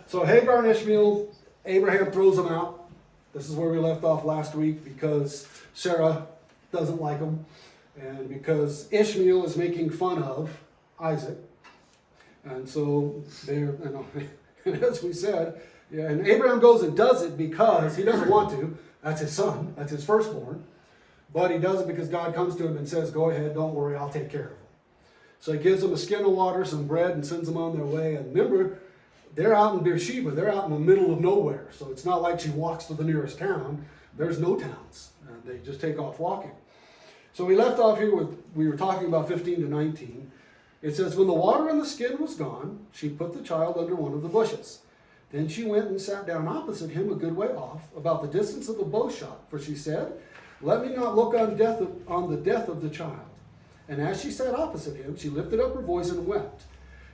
So Hagar and Ishmael, Abraham throws them out. This is where we left off last week because Sarah doesn't like them. And because Ishmael is making fun of Isaac. And so they're, and as we said, yeah, and Abraham goes and does it because he doesn't want to. That's his son. That's his firstborn. But he does it because God comes to him and says, go ahead, don't worry, I'll take care of him. So he gives them a skin of water, some bread, and sends them on their way. And remember, they're out in Beersheba. They're out in the middle of nowhere. So it's not like she walks to the nearest town. There's no towns. And they just take off walking. So we left off here with, we were talking about 15 to 19. It says, when the water in the skin was gone, she put the child under one of the bushes. Then she went and sat down opposite him a good way off, about the distance of a bow shot. For she said, let me not look on the death of the child. And as she sat opposite him, she lifted up her voice and wept.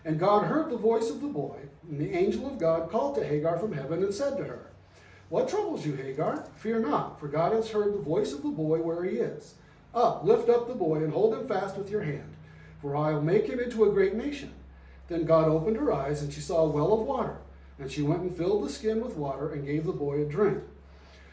And God heard the voice of the boy, and the angel of God called to Hagar from heaven and said to her, what troubles you, Hagar? Fear not, for God has heard the voice of the boy where he is. Up, lift up the boy, and hold him fast with your hand, for I will make him into a great nation. Then God opened her eyes, and she saw a well of water. And she went and filled the skin with water and gave the boy a drink.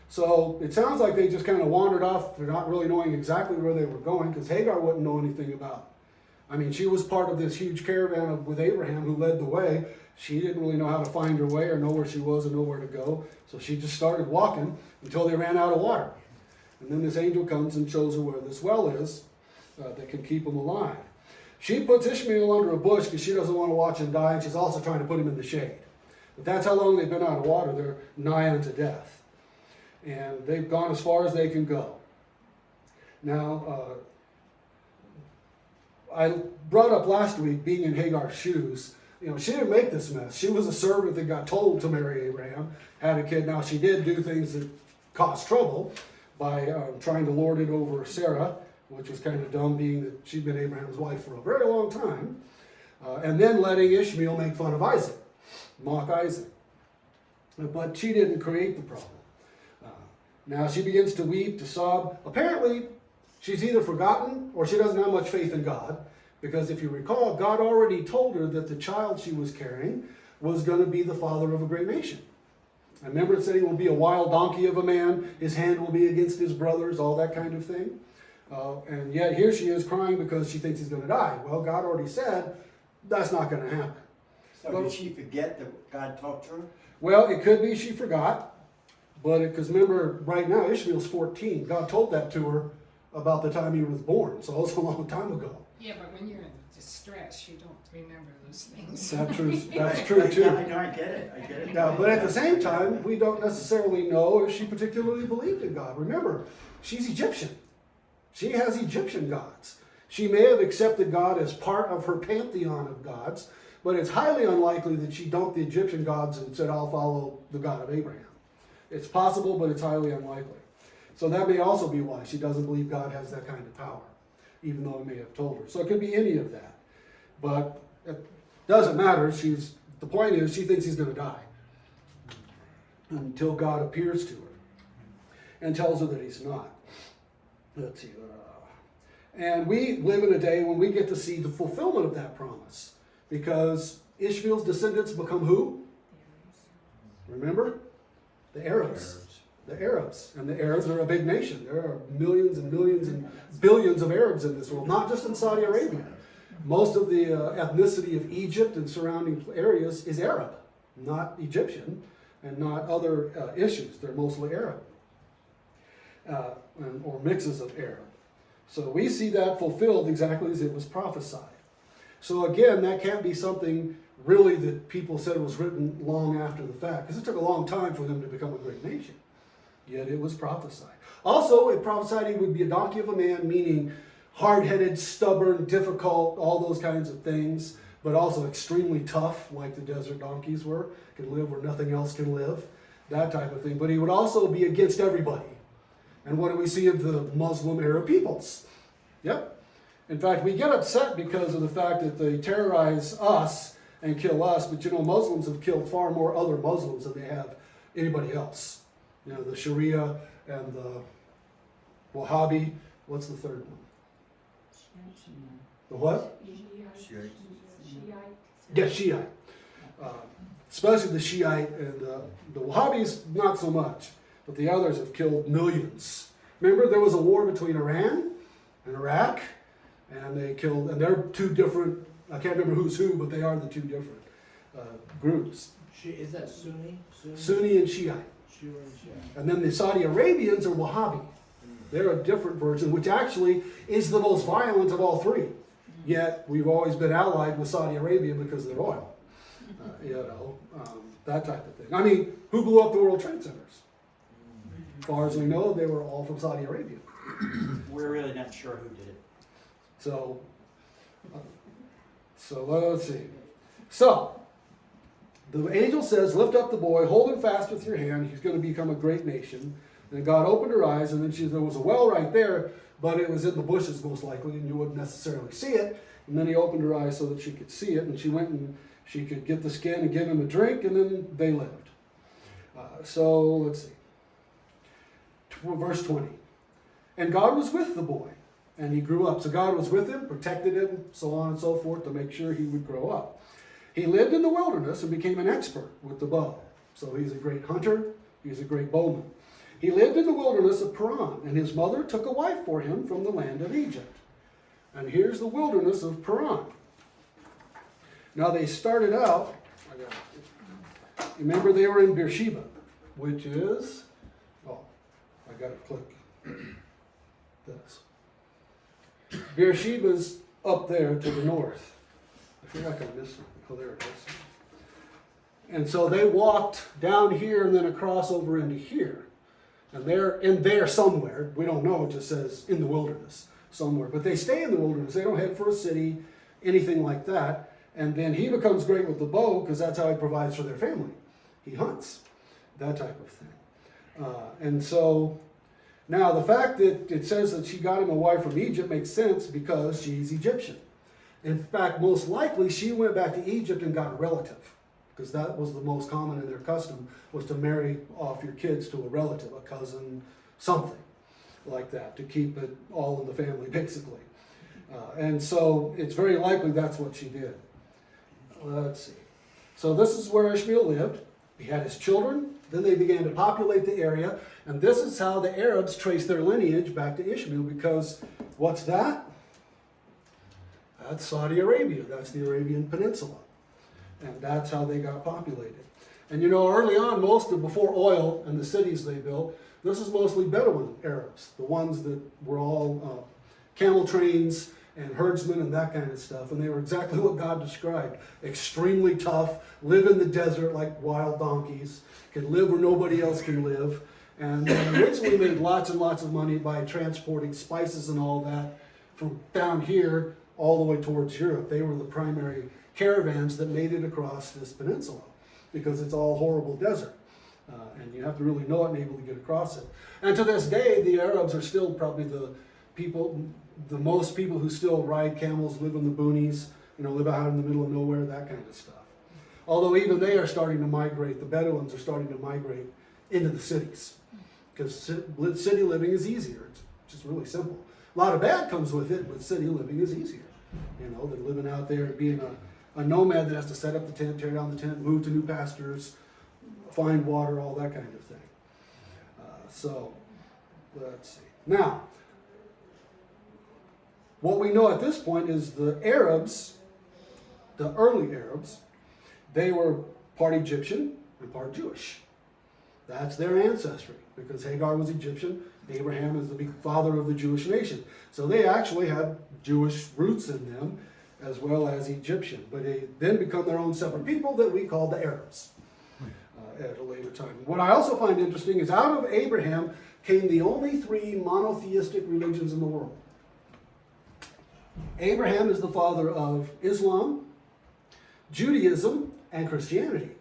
So it sounds like they just kind of wandered off. They're not really knowing exactly where they were going because Hagar wouldn't know anything about it. I mean, she was part of this huge caravan with Abraham who led the way. She didn't really know how to find her way or know where she was and know where to go. So she just started walking until they ran out of water. And then this angel comes and shows her where this well is that can keep them alive. She puts Ishmael under a bush because she doesn't want to watch him die, and she's also trying to put him in the shade. But that's how long they've been out of water. They're nigh unto death. And they've gone as far as they can go. Now, I brought up last week being in Hagar's shoes. You know, she didn't make this mess. She was a servant that got told to marry Abraham, had a kid. Now, she did do things that caused trouble by trying to lord it over Sarah, which was kind of dumb, being that she'd been Abraham's wife for a very long time. And then letting Ishmael make fun of Isaac. Mock Isaac. But she didn't create the problem. Now she begins to weep, to sob. Apparently, she's either forgotten or she doesn't have much faith in God. Because if you recall, God already told her that the child she was carrying was going to be the father of a great nation. And remember it said he will be a wild donkey of a man. His hand will be against his brothers, all that kind of thing. And yet here she is crying because she thinks he's going to die. Well, God already said that's not going to happen. So did she forget that God talked to her? Well, it could be she forgot, but because remember, right now Ishmael's 14. God told that to her about the time he was born, so it was a long time ago. Yeah, but when you're in distress, you don't remember those things. That's true too. I get it. Now, but at the same time, we don't necessarily know if she particularly believed in God. Remember, she's Egyptian. She has Egyptian gods. She may have accepted God as part of her pantheon of gods, but it's highly unlikely that she dumped the Egyptian gods and said, I'll follow the God of Abraham. It's possible, but it's highly unlikely. So that may also be why she doesn't believe God has that kind of power, even though he may have told her. So it could be any of that. But it doesn't matter. The point is, she thinks he's going to die until God appears to her and tells her that he's not. Let's see. And we live in a day when we get to see the fulfillment of that promise. Because Ishmael's descendants become who? Remember? The Arabs. The Arabs. And the Arabs are a big nation. There are millions and millions and billions of Arabs in this world, not just in Saudi Arabia. Most of the ethnicity of Egypt and surrounding areas is Arab, not Egyptian, and not other issues. They're mostly Arab, or mixes of Arab. So we see that fulfilled exactly as it was prophesied. So again, that can't be something really that people said was written long after the fact, because it took a long time for them to become a great nation. Yet it was prophesied. Also, it prophesied he would be a donkey of a man, meaning hard-headed, stubborn, difficult, all those kinds of things, but also extremely tough, like the desert donkeys were, can live where nothing else can live, that type of thing. But he would also be against everybody. And what do we see of the Muslim Arab peoples? Yep. In fact, we get upset because of the fact that they terrorize us and kill us, but you know, Muslims have killed far more other Muslims than they have anybody else. You know, the Sharia and the Wahhabi. What's the third one? The what? Shiite. Yeah, Shiite. especially the Shiite and the Wahhabis, not so much, but the others have killed millions. Remember, there was a war between Iran and Iraq, and they killed, and they're two different, I can't remember who's who, but they are the two different groups. Is that Sunni? Sunni and Shiite. Shia and Shia. And then the Saudi Arabians are Wahhabi. They're a different version, which actually is the most violent of all three. Yet we've always been allied with Saudi Arabia because of their oil. That type of thing. I mean, who blew up the World Trade Centers? As far as we know, they were all from Saudi Arabia. We're really not sure who did it. So let's see. So, the angel says, lift up the boy, hold him fast with your hand. He's going to become a great nation. And God opened her eyes, and then there was a well right there, but it was in the bushes most likely, and you wouldn't necessarily see it. And then he opened her eyes so that she could see it, and she went and she could get the skin and give him a drink, and then they lived. So let's see. Verse 20. And God was with the boy, and he grew up. So God was with him, protected him, so on and so forth, to make sure he would grow up. He lived in the wilderness and became an expert with the bow. So he's a great hunter, he's a great bowman. He lived in the wilderness of Paran, and his mother took a wife for him from the land of Egypt. And here's the wilderness of Paran. Now they started out, remember they were in Beersheba, which is, I got to click this. Beersheba's up there to the north. I feel like I missed something. Oh, there it is. And so they walked down here and then across over into here. And they're in there somewhere. We don't know. It just says in the wilderness somewhere. But they stay in the wilderness. They don't head for a city, anything like that. And then he becomes great with the bow because that's how he provides for their family. He hunts, that type of thing. And so now the fact that it says that she got him a wife from Egypt makes sense because she's Egyptian. In fact, most likely she went back to Egypt and got a relative, because that was the most common in their custom, was to marry off your kids to a relative, a cousin, something like that, to keep it all in the family, basically. And so it's very likely that's what she did. Let's see. So this is where Ishmael lived. He had his children. Then they began to populate the area. And this is how the Arabs trace their lineage back to Ishmael, because what's that? That's Saudi Arabia. That's the Arabian Peninsula. And that's how they got populated. And you know, early on, before oil and the cities they built, this is mostly Bedouin Arabs, the ones that were all camel trains and herdsmen and that kind of stuff. And they were exactly what God described. Extremely tough, live in the desert like wild donkeys, can live where nobody else can live. And they originally made lots and lots of money by transporting spices and all that from down here all the way towards Europe. They were the primary caravans that made it across this peninsula because it's all horrible desert. And you have to really know it and able to get across it. And to this day, the Arabs are still probably the most people who still ride camels, live in the boonies, live out in the middle of nowhere, that kind of stuff. Although even they are starting to migrate, the Bedouins are starting to migrate into the cities because city living is easier. It's just really simple. A lot of bad comes with it, but city living is easier. Than living out there and being a nomad that has to set up the tent, tear down the tent, move to new pastures, find water, all that kind of thing. So, let's see. Now, what we know at this point is the Arabs, the early Arabs, they were part Egyptian and part Jewish. That's their ancestry, because Hagar was Egyptian, Abraham is the father of the Jewish nation. So they actually have Jewish roots in them, as well as Egyptian. But they then become their own separate people that we call the Arabs at a later time. What I also find interesting is out of Abraham came the only three monotheistic religions in the world. Abraham is the father of Islam, Judaism, and Christianity.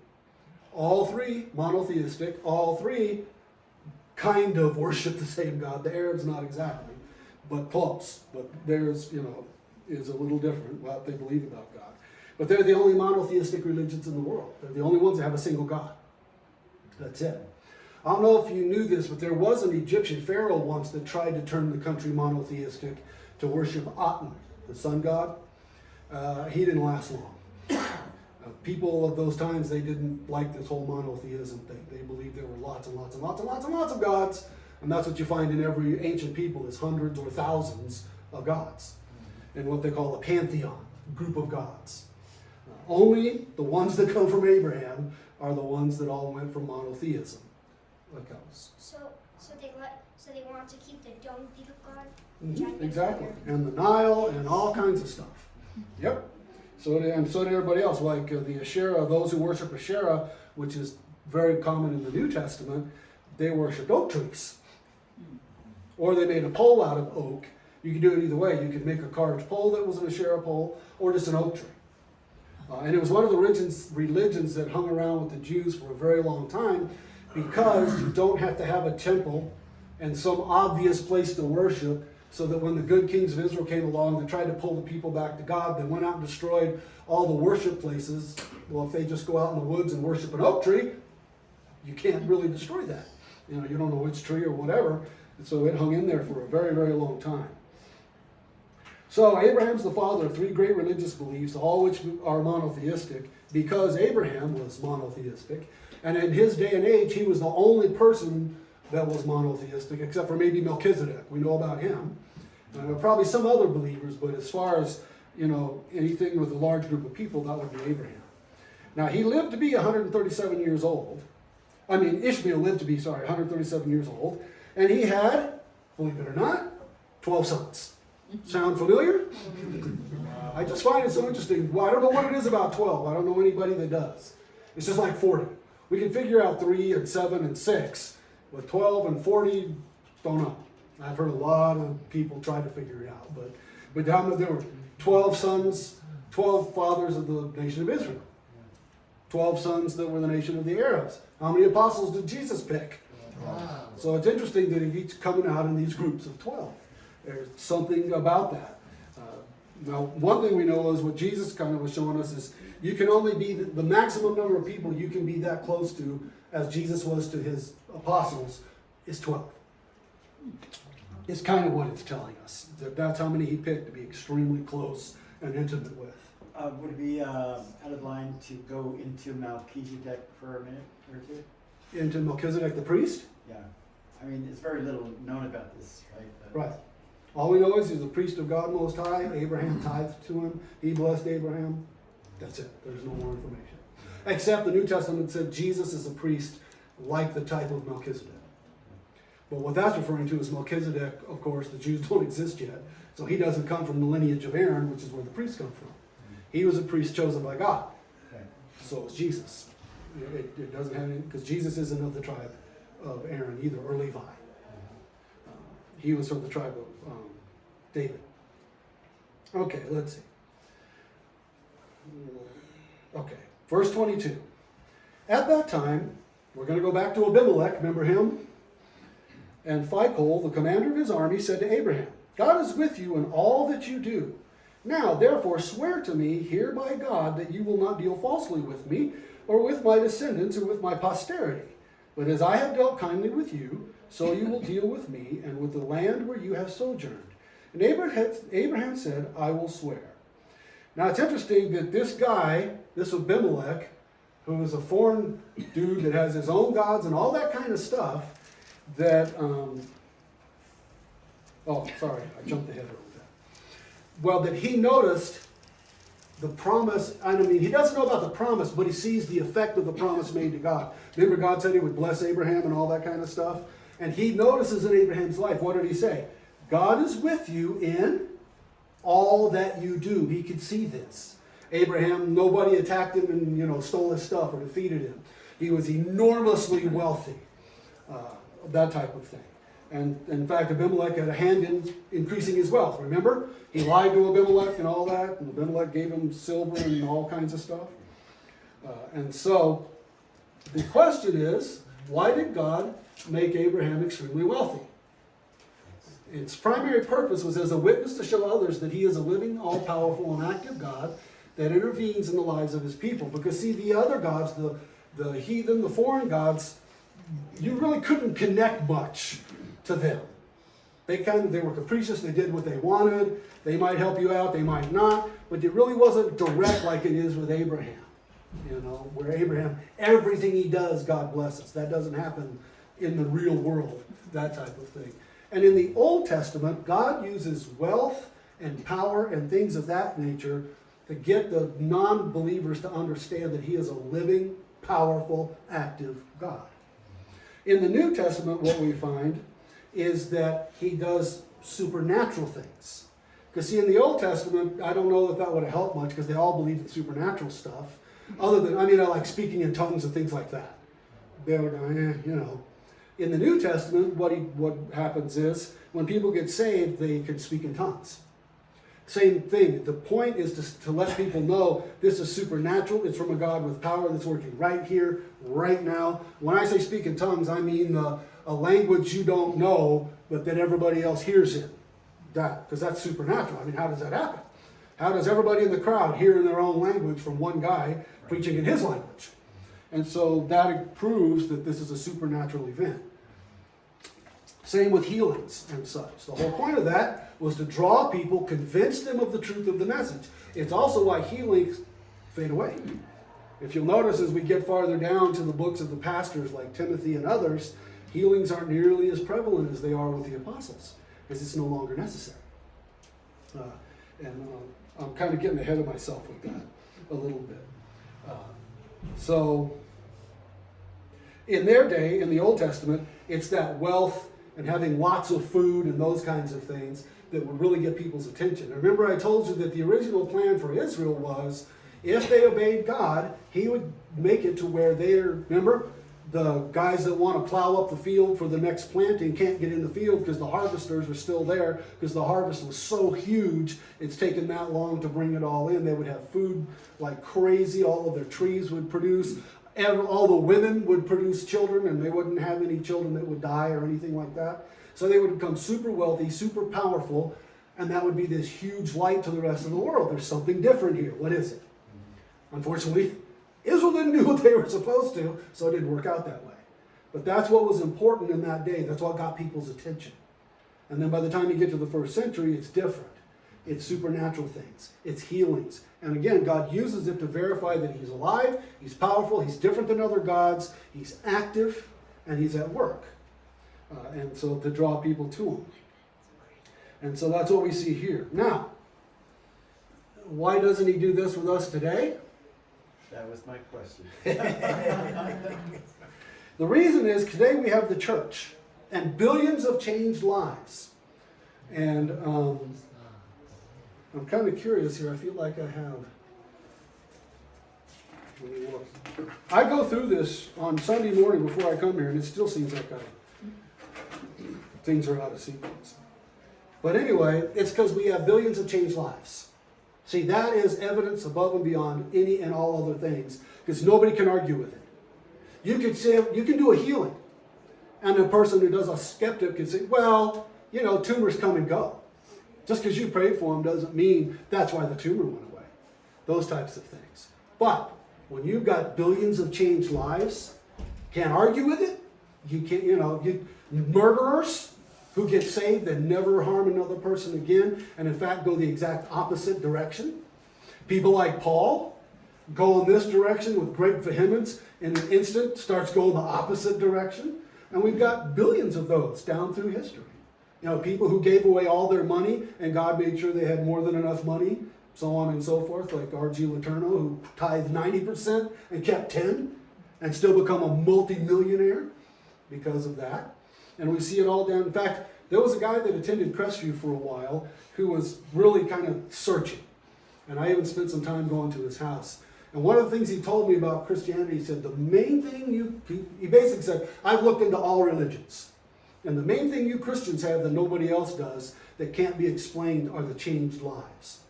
All three monotheistic, all three kind of worship the same God. The Arabs not exactly, but close. But theirs, is a little different what they believe about God. But they're the only monotheistic religions in the world. They're the only ones that have a single God. That's it. I don't know if you knew this, but there was an Egyptian pharaoh once that tried to turn the country monotheistic to worship Aten, the sun god. He didn't last long. People of those times, they didn't like this whole monotheism thing. They believed there were lots and lots and lots and lots and lots of gods. And that's what you find in every ancient people is hundreds or thousands of gods. In what they call a pantheon, group of gods. Only the ones that come from Abraham are the ones that all went from monotheism. What comes? So they want to keep the dung beet of God? Exactly. And the Nile and all kinds of stuff. Yep. So did everybody else. Like the Asherah, those who worship Asherah, which is very common in the New Testament, they worshiped oak trees. Or they made a pole out of oak. You could do it either way. You could make a carved pole that was an Asherah pole, or just an oak tree. And it was one of the religions that hung around with the Jews for a very long time, because you don't have to have a temple and some obvious place to worship, so that when the good kings of Israel came along, they tried to pull the people back to God. They went out and destroyed all the worship places. Well, if they just go out in the woods and worship an oak tree, you can't really destroy that. You know, you don't know which tree or whatever. And so it hung in there for a very, very long time. So Abraham's the father of three great religious beliefs, all which are monotheistic, because Abraham was monotheistic. And in his day and age, he was the only person that was monotheistic, except for maybe Melchizedek. We know about him. Probably some other believers, but as far as, you know, anything with a large group of people, that would be Abraham. Now, he lived to be 137 years old. Ishmael lived to be, 137 years old. And he had, believe it or not, 12 sons. Sound familiar? I just find it so interesting. Well, I don't know what it is about 12. I don't know anybody that does. It's just like 40. We can figure out 3 and 7 and 6. With 12 and 40, don't know. I've heard a lot of people try to figure it out. But there were 12 sons, 12 fathers of the nation of Israel. 12 sons that were the nation of the Arabs. How many apostles did Jesus pick? Wow. So it's interesting that he's coming out in these groups of 12. There's something about that. Now, one thing we know is what Jesus kind of was showing us is you can only be the maximum number of people you can be that close to, as Jesus was to his apostles, is 12. It's kind of what it's telling us. That's how many he picked to be extremely close and intimate with. Would it be out of line to go into Melchizedek for a minute or two? Into Melchizedek the priest? Yeah. I mean, it's very little known about this, right? Right. All we know is he's a priest of God Most High. Abraham tithed to him. He blessed Abraham. That's it. There's no more information. Except the New Testament said Jesus is a priest like the type of Melchizedek. But what that's referring to is Melchizedek, of course, the Jews don't exist yet. So he doesn't come from the lineage of Aaron, which is where the priests come from. He was a priest chosen by God. Okay. So is Jesus. It doesn't have any, because Jesus isn't of the tribe of Aaron either, or Levi. He was from the tribe of David. Okay, let's see. Okay, verse 22. At that time, we're going to go back to Abimelech, remember him? And Phicol, the commander of his army, said to Abraham, God is with you in all that you do. Now, therefore, swear to me here by God that you will not deal falsely with me, or with my descendants, or with my posterity. But as I have dealt kindly with you, so you will deal with me, and with the land where you have sojourned. And Abraham said, I will swear. Now, it's interesting that this guy, this Abimelech, who is a foreign dude that has his own gods and all that kind of stuff, that, I jumped ahead a little bit. Well, that he noticed the promise, he doesn't know about the promise, but he sees the effect of the promise made to God. Remember God said he would bless Abraham and all that kind of stuff? And he notices in Abraham's life, what did he say? God is with you in all that you do. He could see this. Abraham, nobody attacked him and, stole his stuff or defeated him. He was enormously wealthy, that type of thing. And in fact, Abimelech had a hand in increasing his wealth. Remember? He lied to Abimelech and all that, and Abimelech gave him silver and all kinds of stuff. And so, the question is, why did God make Abraham extremely wealthy? Its primary purpose was as a witness to show others that he is a living, all-powerful, and active God that intervenes in the lives of his people. Because see, the other gods, the heathen, the foreign gods, you really couldn't connect much to them. They were capricious, they did what they wanted, they might help you out, they might not, but it really wasn't direct like it is with Abraham. You know, where Abraham, everything he does, God blesses. That doesn't happen in the real world, that type of thing. And in the Old Testament, God uses wealth and power and things of that nature to get the non-believers to understand that he is a living, powerful, active God. In the New Testament, what we find is that he does supernatural things. Because see, in the Old Testament, I don't know if that would have helped much because they all believed in supernatural stuff. Other than, like speaking in tongues and things like that. They were going, you know. In the New Testament, what happens is, when people get saved, they can speak in tongues. Same thing. The point is to let people know this is supernatural. It's from a God with power that's working right here, right now. When I say speak in tongues, I mean a language you don't know, but that everybody else hears it. Because that's supernatural. I mean, how does that happen? How does everybody in the crowd hear in their own language from one guy preaching in his language? And so that proves that this is a supernatural event. Same with healings and such. The whole point of that was to draw people, convince them of the truth of the message. It's also why healings fade away. If you'll notice, as we get farther down to the books of the pastors like Timothy and others, healings aren't nearly as prevalent as they are with the apostles, because it's no longer necessary. I'm kind of getting ahead of myself with that a little bit. So, in their day, in the Old Testament, it's that wealth and having lots of food and those kinds of things that would really get people's attention. And remember, I told you that the original plan for Israel was, if they obeyed God, he would make it to where remember, the guys that want to plow up the field for the next planting can't get in the field because the harvesters are still there, because the harvest was so huge, it's taken that long to bring it all in. They would have food like crazy. All of their trees would produce. All the women would produce children, and they wouldn't have any children that would die or anything like that. So they would become super wealthy, super powerful, and that would be this huge light to the rest of the world. There's something different here. What is it? Unfortunately, Israel didn't do what they were supposed to, so it didn't work out that way. But that's what was important in that day. That's what got people's attention. And then by the time you get to the first century, it's different. It's supernatural things. It's healings. And again, God uses it to verify that he's alive, he's powerful, he's different than other gods, he's active, and he's at work. And so to draw people to him. And so that's what we see here. Now, why doesn't he do this with us today? That was my question. The reason is today we have the church and billions of changed lives. And I'm kind of curious here. I feel like I have. Let me look. I go through this on Sunday morning before I come here, and it still seems like things are out of sequence. But anyway, it's because we have billions of changed lives. See, that is evidence above and beyond any and all other things, because nobody can argue with it. You could say, you can do a healing, and a person who does a skeptic can say, well, tumors come and go. Just because you prayed for them doesn't mean that's why the tumor went away. Those types of things. But when you've got billions of changed lives, can't argue with it. You can't, murderers who get saved and never harm another person again, and in fact go the exact opposite direction. People like Paul go in this direction with great vehemence, in an instant starts going the opposite direction. And we've got billions of those down through history. People who gave away all their money and God made sure they had more than enough money, so on and so forth, like R.G. Letourneau, who tithed 90% and kept 10% and still become a multi-millionaire because of that. And we see it all down. In fact, there was a guy that attended Crestview for a while who was really kind of searching. And I even spent some time going to his house. And one of the things he told me about Christianity, he said, the main thing he basically said, I've looked into all religions. And the main thing you Christians have that nobody else does that can't be explained are the changed lives.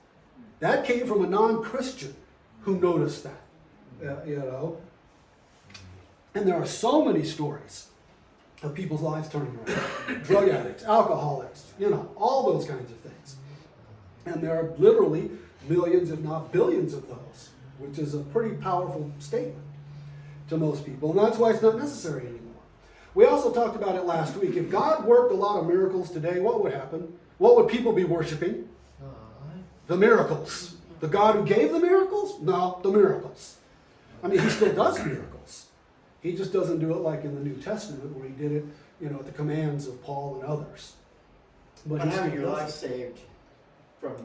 That came from a non-Christian who noticed that, And there are so many stories of people's lives turning around. Drug addicts, alcoholics, all those kinds of things. And there are literally millions, if not billions of those, which is a pretty powerful statement to most people. And that's why it's not necessary anymore. We also talked about it last week. If God worked a lot of miracles today, what would happen? What would people be worshiping? The miracles. The God who gave the miracles? No, the miracles. I mean, he still does miracles. He just doesn't do it like in the New Testament where he did it, at the commands of Paul and others. But he having still your does life it. saved from,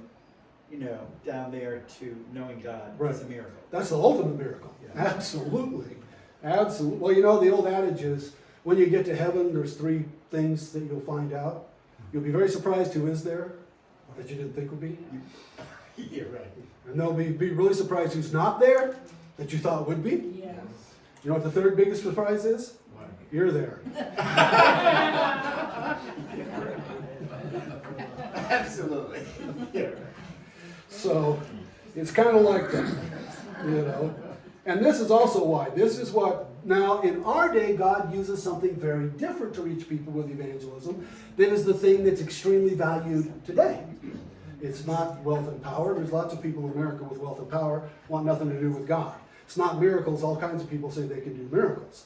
down there to knowing God Right. is a miracle. That's the ultimate miracle. Yeah. Absolutely. Absolutely. Well, the old adage is when you get to heaven, there's 3 things that you'll find out. You'll be very surprised who is there that you didn't think would be. Yeah, right. And they'll be really surprised who's not there that you thought would be. Yeah. You know what the 3rd biggest surprise is? You're there. Absolutely. Yeah. So it's kind of like that, And this is also why. This is what, now in our day, God uses something very different to reach people with evangelism than is the thing that's extremely valued today. It's not wealth and power. There's lots of people in America with wealth and power want nothing to do with God. It's not miracles. All kinds of people say they can do miracles.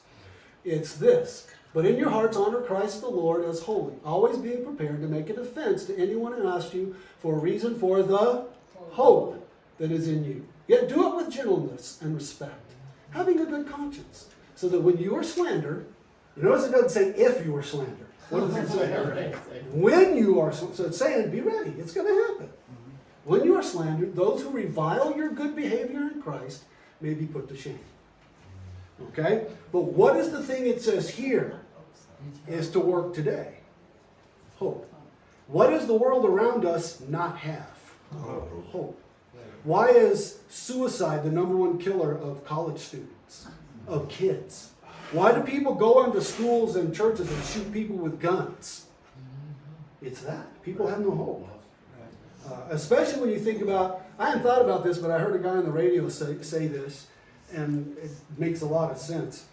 It's this. But in your hearts, honor Christ the Lord as holy, always being prepared to make a defense to anyone who asks you for a reason for the hope that is in you. Yet do it with gentleness and respect, having a good conscience, so that when you are slandered, you notice it doesn't say if you are slandered. What does it say? When you are, so it's saying be ready. It's going to happen. When you are slandered, those who revile your good behavior in Christ may be put to shame. Okay? But what is the thing it says here is to work today? Hope. What does the world around us not have? Hope. Why is suicide the #1 killer of college students, of kids? Why do people go into schools and churches and shoot people with guns? It's that. People have no hope. Especially when you think about, I hadn't thought about this, but I heard a guy on the radio say this, and it makes a lot of sense.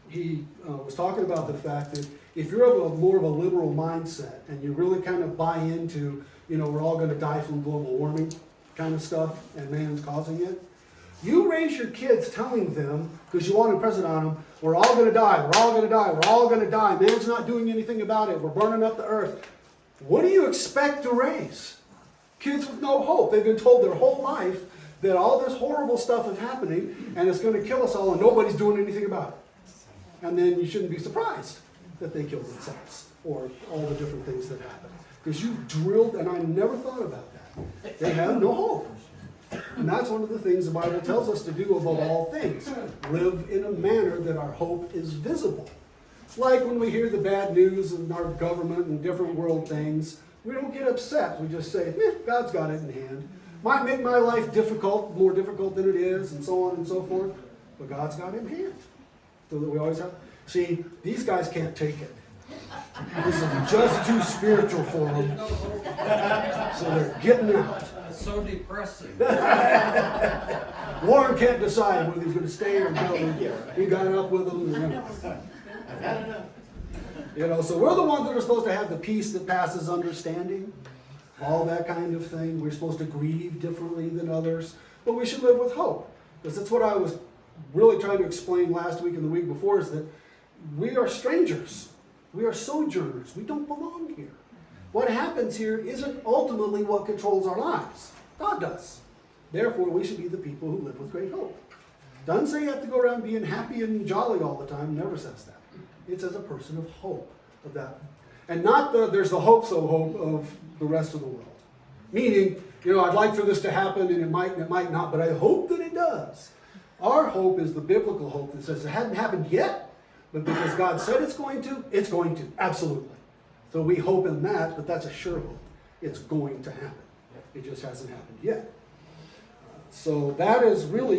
He was talking about the fact that if you're of more of a liberal mindset and you really kind of buy into, we're all going to die from global warming kind of stuff and man's causing it, you raise your kids telling them, because you want to impress it on them, we're all going to die, we're all going to die, we're all going to die, man's not doing anything about it, we're burning up the earth. What do you expect to raise? Kids with no hope. They've been told their whole life that all this horrible stuff is happening and it's going to kill us all and nobody's doing anything about it. And then you shouldn't be surprised that they kill themselves or all the different things that happen. Because you drilled, and I never thought about that. They have no hope. And that's one of the things the Bible tells us to do above all things. Live in a manner that our hope is visible. Like when we hear the bad news in our government and different world things, we don't get upset. We just say, God's got it in hand. Might make my life difficult, more difficult than it is, and so on and so forth. But God's got it in hand. So that we always have. See, these guys can't take it. This is just too spiritual for them. So they're getting out. It's so depressing. Warren can't decide whether he's going to stay or go. He got up with them. I've had enough. So we're the ones that are supposed to have the peace that passes understanding. All that kind of thing. We're supposed to grieve differently than others. But we should live with hope. Because that's what I was really trying to explain last week and the week before, is that we are strangers. We are sojourners. We don't belong here. What happens here isn't ultimately what controls our lives. God does. Therefore, we should be the people who live with great hope. Doesn't say you have to go around being happy and jolly all the time. Never says that. It says a person of hope of that. And not there's the hope of the rest of the world. Meaning, I'd like for this to happen and it might not, but I hope that it does. Our hope is the biblical hope that says it hadn't happened yet, but because God said it's going to, absolutely. So we hope in that, but that's a sure hope. It's going to happen. It just hasn't happened yet. So that is really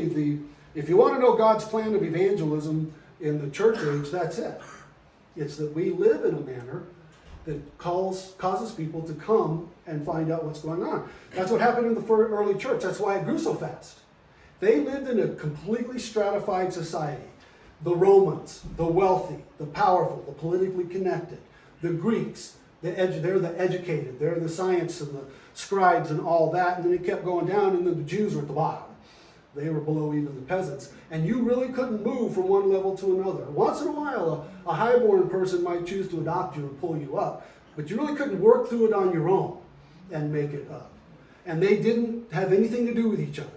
if you want to know God's plan of evangelism in the church age, that's it. It's that we live in a manner that causes people to come and find out what's going on. That's what happened in the early church. That's why it grew so fast. They lived in a completely stratified society. The Romans, the wealthy, the powerful, the politically connected, the Greeks, they're the educated, they're the science and the scribes and all that, and then it kept going down, and then the Jews were at the bottom. They were below even the peasants. And you really couldn't move from one level to another. Once in a while, a highborn person might choose to adopt you and pull you up, but you really couldn't work through it on your own and make it up. And they didn't have anything to do with each other.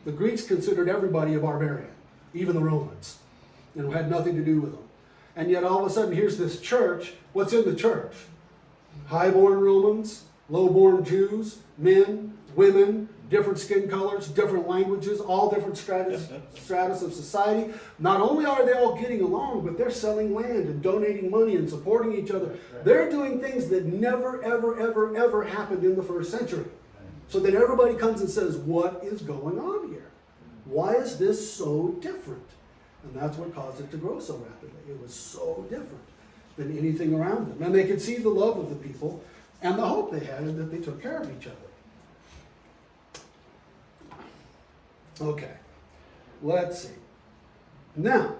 The Greeks considered everybody a barbarian. even the Romans, and had nothing to do with them. And yet all of a sudden, here's this church. What's in the church? Highborn Romans, lowborn Jews, men, women, different skin colors, different languages, all different stratus of society. Not only are they all getting along, but they're selling land and donating money and supporting each other. They're doing things that never, ever, ever, ever happened in the first century. So then everybody comes and says, what is going on here? Why is this so different? And that's what caused it to grow so rapidly. It was so different than anything around them. And they could see the love of the people and the hope they had and that they took care of each other. Okay, let's see. Now,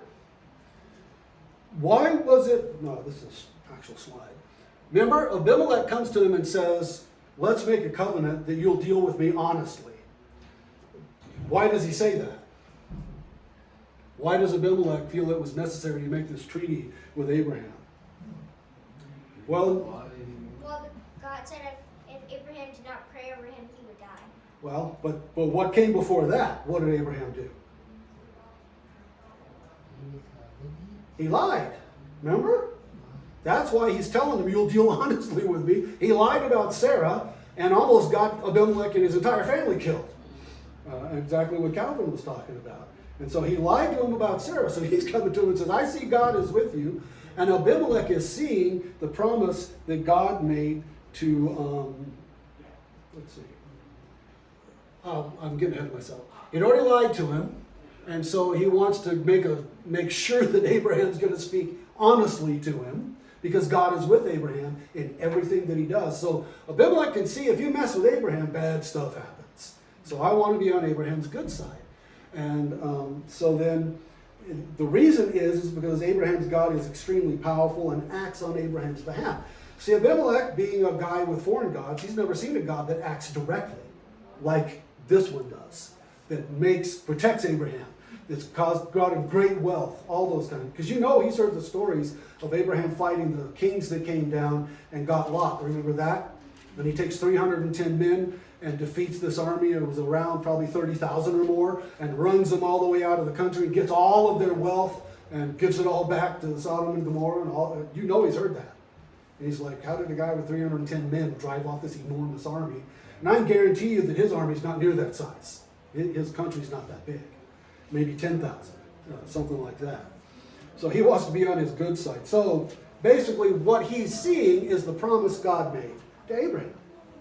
why was it, no, this is actual slide. Remember, Abimelech comes to them and says, let's make a covenant that you'll deal with me honestly. Why does he say that? Why does Abimelech feel it was necessary to make this treaty with Abraham? Well, Well, God said if Abraham did not pray over him, he would die. well, but what came before that? What did Abraham do? He lied. Remember? That's why he's telling them, you'll deal honestly with me. He lied about Sarah and almost got Abimelech and his entire family killed. Exactly what Calvin was talking about. And so he lied to him about Sarah. So he's coming to him and says, I see God is with you. And Abimelech is seeing the promise that God made to, let's see. I'm getting ahead of myself. He'd already lied to him. And so he wants to make sure that Abraham's going to speak honestly to him, because God is with Abraham in everything that he does. So Abimelech can see if you mess with Abraham, bad stuff happens. So I want to be on Abraham's good side. And so then the reason is because Abraham's God is extremely powerful and acts on Abraham's behalf. See, Abimelech, being a guy with foreign gods, he's never seen a God that acts directly like this one does, that protects Abraham, that's caused God him great wealth, all those kind of, because he's heard the stories of Abraham fighting the kings that came down and got Lot. Remember that? And he takes 310 men and defeats this army. It was around probably 30,000 or more, and runs them all the way out of the country, gets all of their wealth and gives it all back to Sodom and Gomorrah. And all. He's heard that. And he's like, how did a guy with 310 men drive off this enormous army? And I can guarantee you that his army's not near that size. His country's not that big. Maybe 10,000, something like that. So he wants to be on his good side. So basically what he's seeing is the promise God made to Abraham.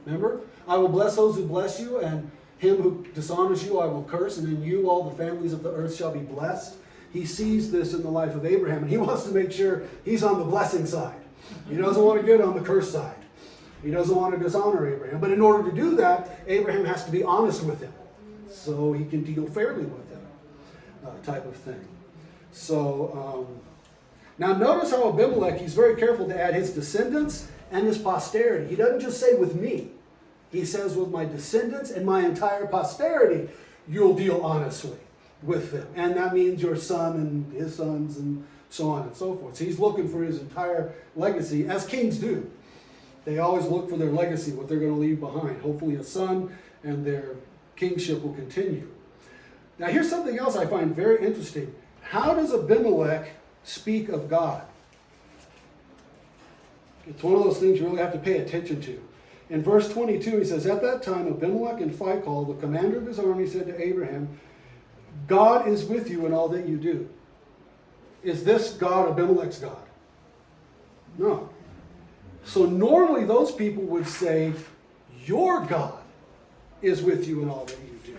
Remember? I will bless those who bless you, and him who dishonors you I will curse, and in you all the families of the earth shall be blessed. He sees this in the life of Abraham, and he wants to make sure he's on the blessing side. He doesn't want to get on the curse side. He doesn't want to dishonor Abraham. But in order to do that, Abraham has to be honest with him, so he can deal fairly with him, type of thing. So, now notice how Abimelech, he's very careful to add his descendants and his posterity. He doesn't just say with me. He says with my descendants and my entire posterity, you'll deal honestly with them. And that means your son and his sons and so on and so forth. So he's looking for his entire legacy, as kings do. They always look for their legacy, what they're going to leave behind. Hopefully a son, and their kingship will continue. Now here's something else I find very interesting. How does Abimelech speak of God? It's one of those things you really have to pay attention to. In verse 22, he says, at that time Abimelech and Phicol, the commander of his army, said to Abraham, God is with you in all that you do. Is this God Abimelech's God? No. So normally those people would say, your God is with you in all that you do.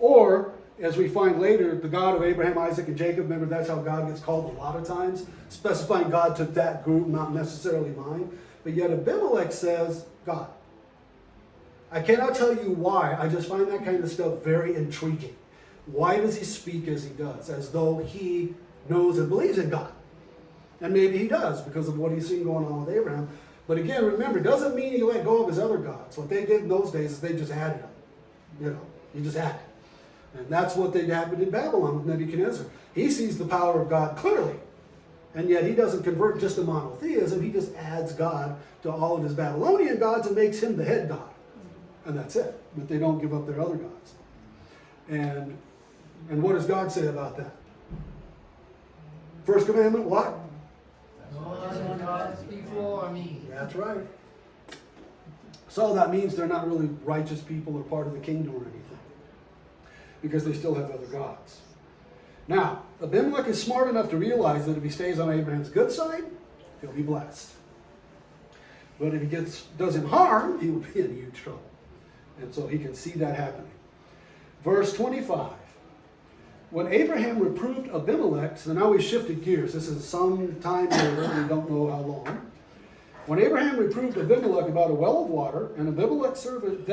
Or, as we find later, the God of Abraham, Isaac, and Jacob, remember that's how God gets called a lot of times, specifying God to that group, not necessarily mine. But yet Abimelech says, God. I cannot tell you why, I just find that kind of stuff very intriguing. Why does he speak as he does? As though he knows and believes in God. And maybe he does because of what he's seen going on with Abraham. But again, remember, it doesn't mean he let go of his other gods. What they did in those days is they just added them. You just added. And that's what they happened in Babylon with Nebuchadnezzar. He sees the power of God clearly. And yet he doesn't convert just to monotheism. He just adds God to all of his Babylonian gods and makes him the head god. And that's it. But they don't give up their other gods. And what does God say about that? First commandment, what? No other gods before me. That's right. So that means they're not really righteous people or part of the kingdom or anything, because they still have other gods. Now, Abimelech is smart enough to realize that if he stays on Abraham's good side, he'll be blessed. But if he does him harm, he will be in huge trouble. And so he can see that happening. Verse 25. When Abraham reproved Abimelech, so now we've shifted gears. This is some time later, we don't know how long. When Abraham reproved Abimelech about a well of water, and Abimelech's servants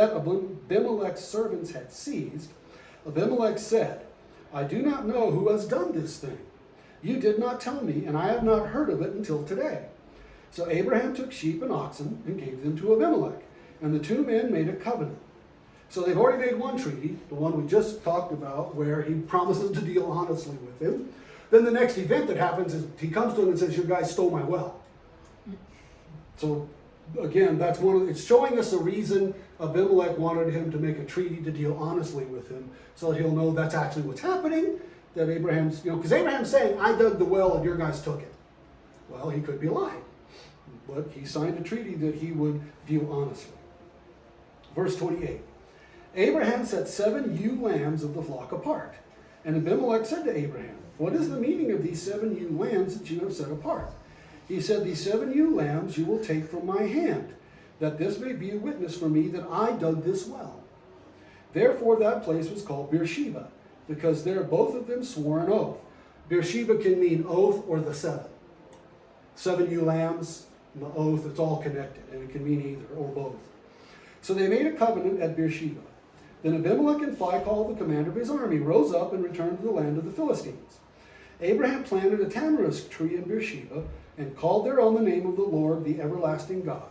had seized, Abimelech said, I do not know who has done this thing. You did not tell me, and I have not heard of it until today. So Abraham took sheep and oxen and gave them to Abimelech, and the two men made a covenant. So they've already made one treaty, the one we just talked about, where he promises to deal honestly with him. Then the next event that happens is he comes to him and says, you guys stole my well. So again, that's it's showing us a reason Abimelech wanted him to make a treaty to deal honestly with him, so that he'll know that's actually what's happening, that Abraham's, because Abraham's saying, I dug the well and your guys took it. Well, he could be lying, but he signed a treaty that he would deal honestly. Verse 28. Abraham set 7 ewe lambs of the flock apart. And Abimelech said to Abraham, what is the meaning of these 7 ewe lambs that you have set apart? He said, these 7 ewe lambs you will take from my hand, that this may be a witness for me that I dug this well. Therefore that place was called Beersheba, because there both of them swore an oath. Beersheba can mean oath or the 7. 7 ewe lambs, and the oath, it's all connected, and it can mean either or both. So they made a covenant at Beersheba. Then Abimelech and Phicol, the commander of his army, rose up and returned to the land of the Philistines. Abraham planted a tamarisk tree in Beersheba and called there on the name of the Lord, the everlasting God.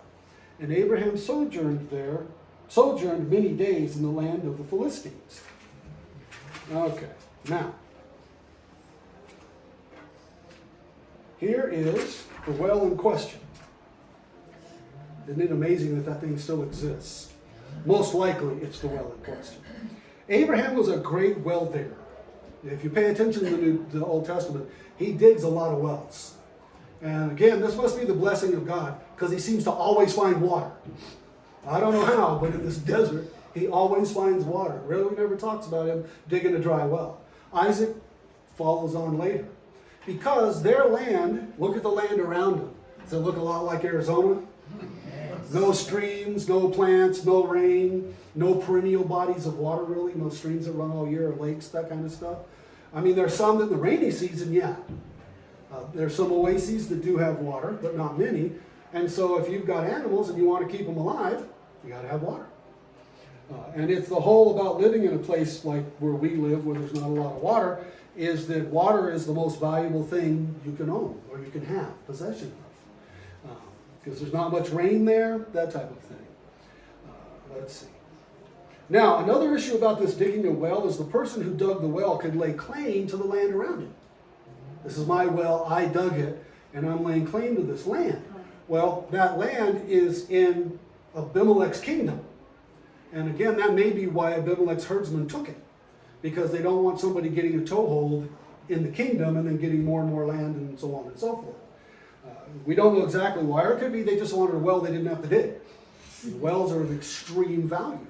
And Abraham sojourned many days in the land of the Philistines. Okay, now, here is the well in question. Isn't it amazing that that thing still exists? Most likely, it's the well in question. Abraham was a great well digger. If you pay attention to the Old Testament, he digs a lot of wells. And again, this must be the blessing of God, because he seems to always find water. I don't know how, but in this desert, he always finds water. Really never talks about him digging a dry well. Isaac follows on later. Because their land, look at the land around them. Does it look a lot like Arizona? No streams, no plants, no rain, no perennial bodies of water really, no streams that run all year or lakes, that kind of stuff. I mean, there's some in the rainy season, yeah. There's some oases that do have water, but not many. And so if you've got animals and you want to keep them alive, you got to have water. And it's the whole about living in a place like where we live, where there's not a lot of water, is that water is the most valuable thing you can own or you can have possession of. Because there's not much rain there, that type of thing. Let's see. Now, another issue about this digging a well is the person who dug the well could lay claim to the land around it. This is my well, I dug it, and I'm laying claim to this land. Well, that land is in Abimelech's kingdom. And again, that may be why Abimelech's herdsmen took it. Because they don't want somebody getting a toehold in the kingdom and then getting more and more land and so on and so forth. We don't know exactly why, or it could be they just wanted a well they didn't have to dig. And wells are of extreme value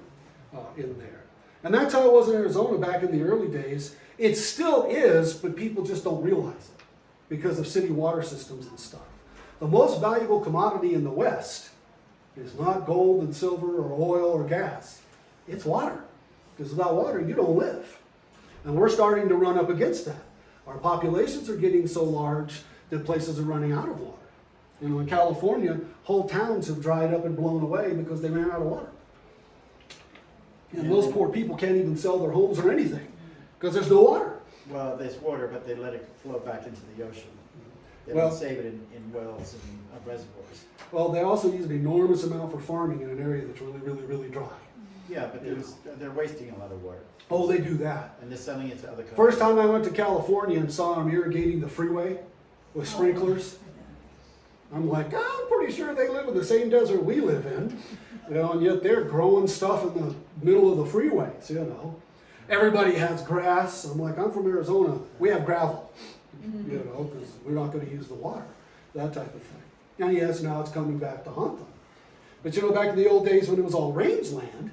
in there. And that's how it was in Arizona back in the early days. It still is, but people just don't realize it because of city water systems and stuff. The most valuable commodity in the West is not gold and silver or oil or gas. It's water. Because without water, you don't live. And we're starting to run up against that. Our populations are getting so large that places are running out of water. You know, in California, whole towns have dried up and blown away because they ran out of water. And those poor people can't even sell their homes or anything because there's no water. Well, there's water, but they let it flow back into the ocean. They Well- don't save it in wells and reservoirs. Well, they also use an enormous amount for farming in an area that's really, really, really dry. Yeah, but they're wasting a lot of water. Oh, they do that. And they're selling it to other countries. First time I went to California and saw them irrigating the freeway with sprinklers, I'm like, I'm pretty sure they live in the same desert we live in, you know, and yet they're growing stuff in the middle of the freeways, you know. Everybody has grass. I'm like, I'm from Arizona. We have gravel. you know, because we're not going to use the water, that type of thing. And yes, now it's coming back to haunt them. But you know, back in the old days when it was all rangeland,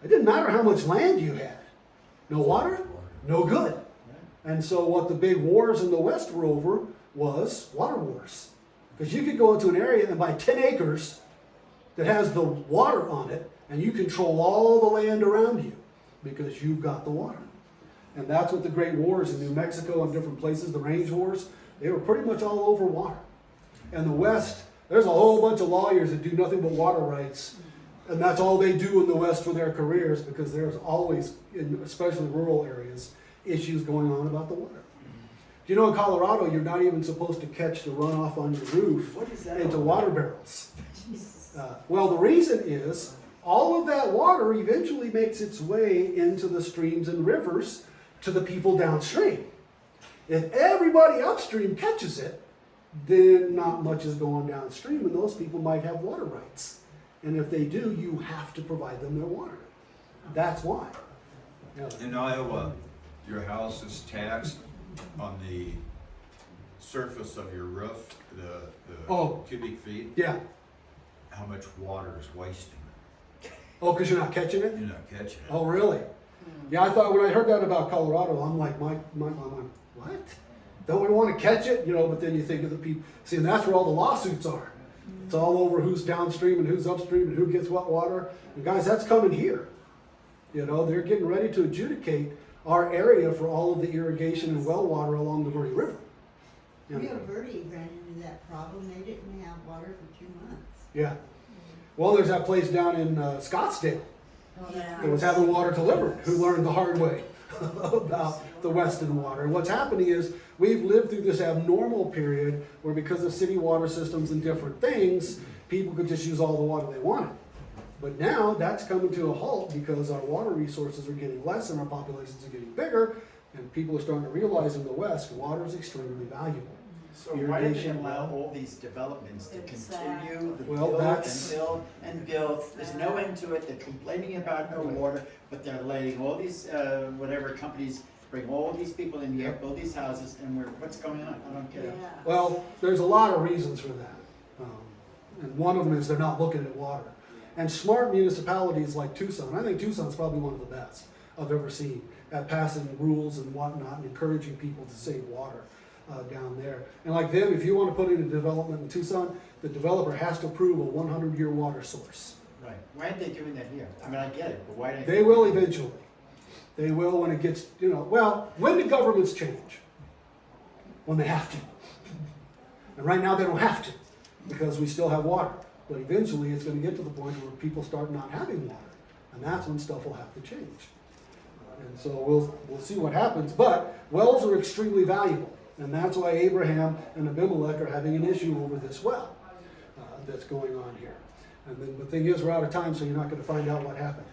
it didn't matter how much land you had. No water, no good. And so what the big wars in the West were over was water wars. Because you could go into an area and buy 10 acres that has the water on it, and you control all the land around you because you've got the water. And that's what the great wars in New Mexico and different places, the range wars, they were pretty much all over water. And the West, there's a whole bunch of lawyers that do nothing but water rights. And that's all they do in the West for their careers, because there's always, in especially rural areas, issues going on about the water. Do you know in Colorado, you're not even supposed to catch the runoff on your roof What is that? into water barrels? Well, the reason is all of that water eventually makes its way into the streams and rivers to the people downstream. If everybody upstream catches it, then not much is going downstream, and those people might have water rights. And if they do, you have to provide them their water. That's why. Yeah. In Iowa, your house is taxed on the surface of your roof, the Oh. cubic feet, Yeah. how much water is wasting. Oh, because you're not catching it? You're not catching it. Oh, really? Yeah, I thought when I heard that about Colorado, I'm like, my mom, what? Don't we want to catch it? You know, but then you think of the people. See, and that's where all the lawsuits are. It's all over who's downstream and who's upstream and who gets what water. And guys, that's coming here. You know, they're getting ready to adjudicate our area for all of the irrigation and well water along the Verde River. You know? Rio Verde ran into that problem. They didn't have water for 2 months. Yeah. Well, there's that place down in Scottsdale Oh, that was having water delivered, who learned the hard way about the Weston water. And what's happening is we've lived through this abnormal period where, because of city water systems and different things, people could just use all the water they wanted. But now that's coming to a halt because our water resources are getting less and our populations are getting bigger, and people are starting to realize in the West, water is extremely valuable. So why do they Irrigation. allow all these developments to continue to Well, build that's- and build and build? There's no end to it. They're complaining about no water, but they're letting all these, whatever companies bring all these people in here, build these houses, and what's going on? I don't get it. Yeah. Well, there's a lot of reasons for that. And one of them is they're not looking at water. And smart municipalities like Tucson, I think Tucson's probably one of the best I've ever seen at passing rules and whatnot and encouraging people to save water down there. And like them, if you want to put in a development in Tucson, the developer has to approve a 100-year water source. Right. Why aren't they doing that here? I mean, I get it, but why don't They will eventually. They will when it gets, you know, well, when do governments change? When they have to. And right now they don't have to because we still have water. But eventually it's going to get to the point where people start not having water. And that's when stuff will have to change. And so we'll see what happens. But wells are extremely valuable. And that's why Abraham and Abimelech are having an issue over this well that's going on here. And then the thing is, we're out of time, so you're not going to find out what happened.